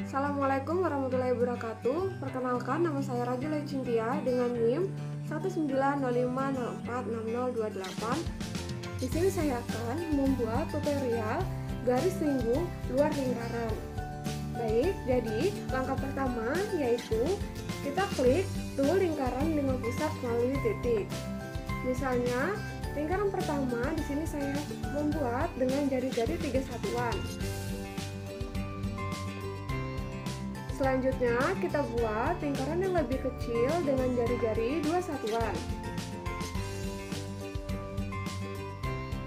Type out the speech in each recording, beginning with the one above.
Assalamualaikum warahmatullahi wabarakatuh. Perkenalkan, nama saya Rajulai Cintia dengan NIM 190506028. Di sini saya akan membuat tutorial garis linggung luar lingkaran. Baik, jadi langkah pertama yaitu kita klik tool lingkaran dengan pusat melalui titik. Misalnya, lingkaran pertama di sini saya membuat dengan jari-jari 3 satuan. Selanjutnya, kita buat lingkaran yang lebih kecil dengan jari-jari 2 satuan.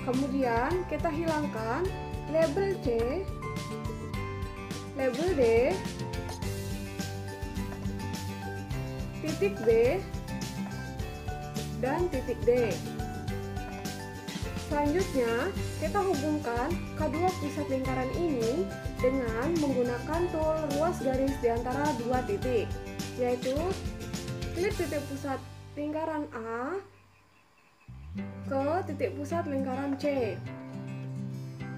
Kemudian, kita hilangkan label C, label D, titik B, dan titik D. Selanjutnya, kita hubungkan kedua pusat lingkaran ini dengan menggunakan tool ruas garis di antara dua titik, yaitu klik titik pusat lingkaran A ke titik pusat lingkaran C.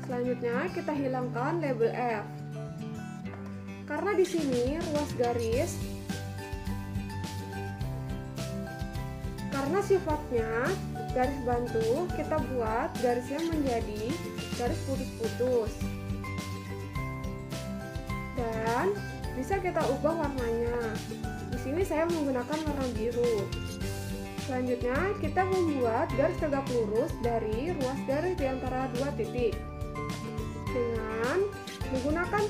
Selanjutnya, kita hilangkan label F. Karena di sini ruas garis, karena sifatnya garis bantu, kita buat garisnya menjadi garis putus-putus. Dan bisa kita ubah warnanya. Di sini saya menggunakan warna biru. Selanjutnya, kita membuat garis tegak lurus dari ruas garis di antara dua titik dengan menggunakan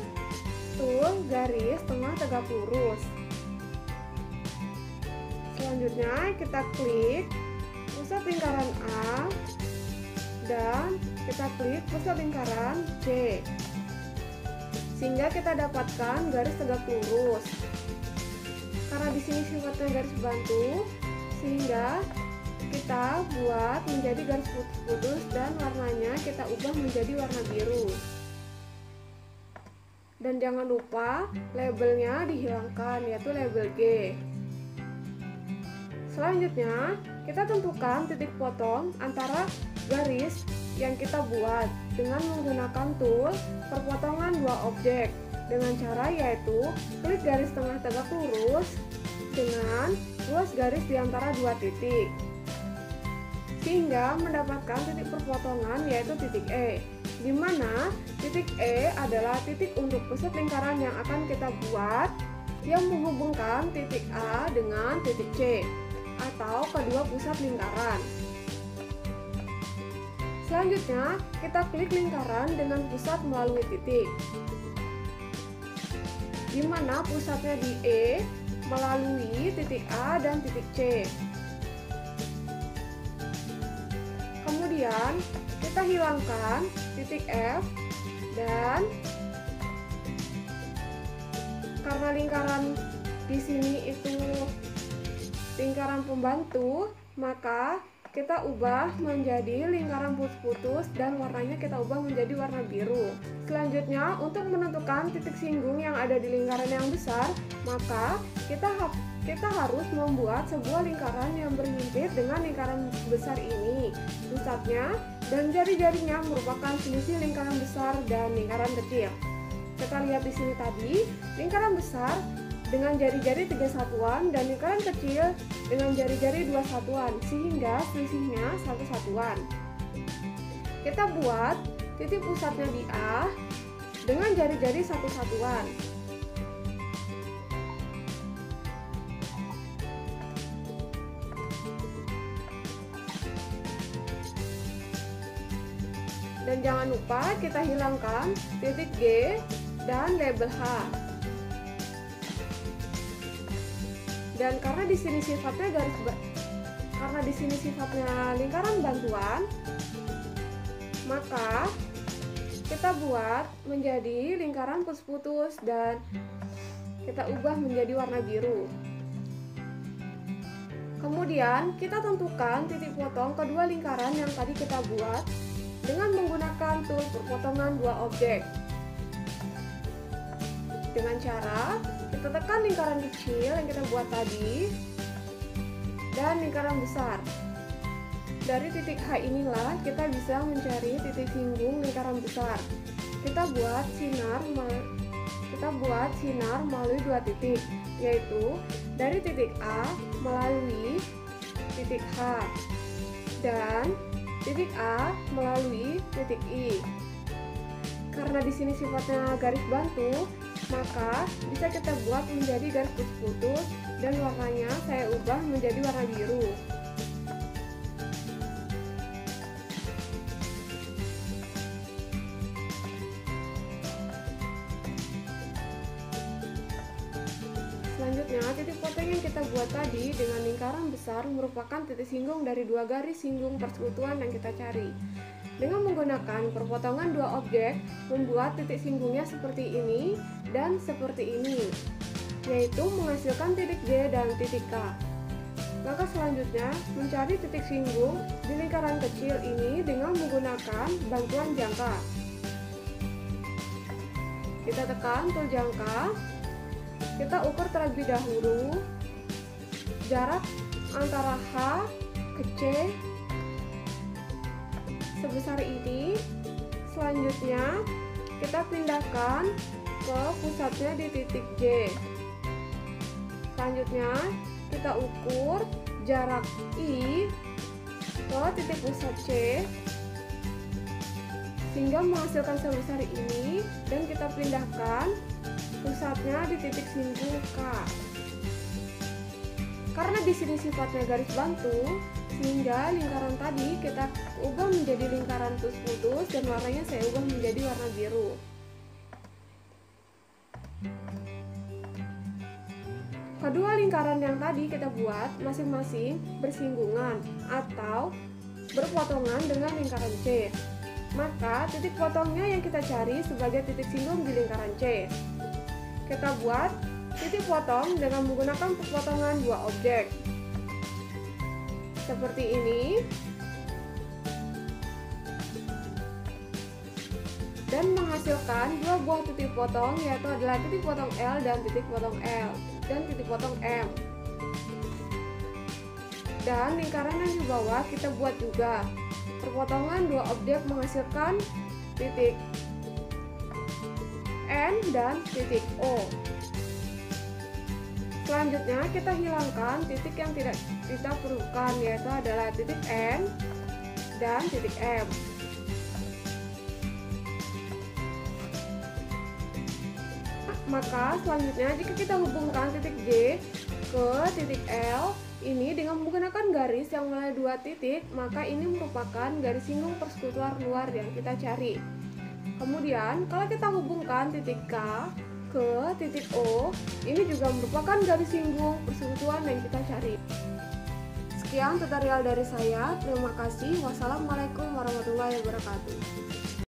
tool garis tengah tegak lurus. Selanjutnya, kita klik pusat lingkaran A dan kita klik pusat lingkaran C, sehingga kita dapatkan garis tegak lurus. Karena di sini sifatnya garis bantu, sehingga kita buat menjadi garis putus-putus dan warnanya kita ubah menjadi warna biru. Dan jangan lupa labelnya dihilangkan, yaitu label G. Selanjutnya, kita tentukan titik potong antara garis yang kita buat dengan menggunakan tool perpotongan dua objek dengan cara yaitu klik garis tengah tegak lurus dengan ruas garis di antara dua titik, sehingga mendapatkan titik perpotongan yaitu titik E, di mana titik E adalah titik untuk pusat lingkaran yang akan kita buat yang menghubungkan titik A dengan titik C atau kedua pusat lingkaran. Selanjutnya, kita klik lingkaran dengan pusat melalui titik, di mana pusatnya di E melalui titik A dan titik C. Kemudian, kita hilangkan titik F dan karena lingkaran di sini itu lingkaran pembantu, maka kita ubah menjadi lingkaran putus-putus dan warnanya kita ubah menjadi warna biru. Selanjutnya, untuk menentukan titik singgung yang ada di lingkaran yang besar, maka kita harus membuat sebuah lingkaran yang berhimpit dengan lingkaran besar ini. Pusatnya dan jari-jarinya merupakan selisih lingkaran besar dan lingkaran kecil. Kita lihat di sini tadi, lingkaran besar dengan jari-jari 3 satuan dan lingkaran kecil dengan jari-jari 2 satuan, sehingga selisihnya 1 satuan. Kita buat titik pusatnya di A dengan jari-jari 1 satuan. Dan jangan lupa kita hilangkan titik G dan label H. Dan karena di sini sifatnya lingkaran bantuan, maka kita buat menjadi lingkaran putus-putus dan kita ubah menjadi warna biru. Kemudian kita tentukan titik potong kedua lingkaran yang tadi kita buat dengan menggunakan tool perpotongan dua objek. Dengan cara kita tekan lingkaran kecil yang kita buat tadi dan lingkaran besar. dari titik H inilah kita bisa mencari titik singgung lingkaran besar. Kita buat sinar melalui dua titik, yaitu dari titik A melalui titik H dan titik A melalui titik I. Karena di sini sifatnya garis bantu, maka bisa kita buat menjadi garis putus-putus dan warnanya saya ubah menjadi warna biru. Selanjutnya, titik potong yang kita buat tadi dengan lingkaran besar merupakan titik singgung dari dua garis singgung persekutuan yang kita cari. Dengan menggunakan perpotongan dua objek, membuat titik singgungnya seperti ini dan seperti ini, yaitu menghasilkan titik J dan titik K. Maka selanjutnya, mencari titik singgung di lingkaran kecil ini dengan menggunakan bantuan jangka. Kita tekan tool jangka. Kita ukur terlebih dahulu jarak antara H ke C sebesar ini. Selanjutnya kita pindahkan ke pusatnya di titik J. Selanjutnya kita ukur jarak I ke titik pusat C sehingga menghasilkan sebesar ini, dan kita pindahkan pusatnya di titik singgung K. Karena di sini sifatnya garis bantu, sehingga lingkaran tadi kita ubah menjadi lingkaran putus-putus dan warnanya saya ubah menjadi warna biru. Kedua lingkaran yang tadi kita buat masing-masing bersinggungan atau berpotongan dengan lingkaran C. Maka titik potongnya yang kita cari sebagai titik singgung di lingkaran C. Kita buat titik potong dengan menggunakan perpotongan dua objek seperti ini, dan menghasilkan dua buah titik potong, yaitu adalah titik potong L dan titik potong L dan titik potong M. Dan lingkaran yang di bawah kita buat juga perpotongan dua objek menghasilkan titik N dan titik O. Selanjutnya kita hilangkan titik yang tidak kita perlukan, yaitu adalah titik N dan titik M. Maka selanjutnya jika kita hubungkan titik J ke titik L ini dengan menggunakan garis yang mulai dua titik, maka ini merupakan garis singgung persekutuan luar yang kita cari. Kemudian kalau kita hubungkan titik K ke titik O, ini juga merupakan garis singgung persekutuan yang kita cari. Sekian tutorial dari saya. Terima kasih. Wassalamualaikum warahmatullahi wabarakatuh.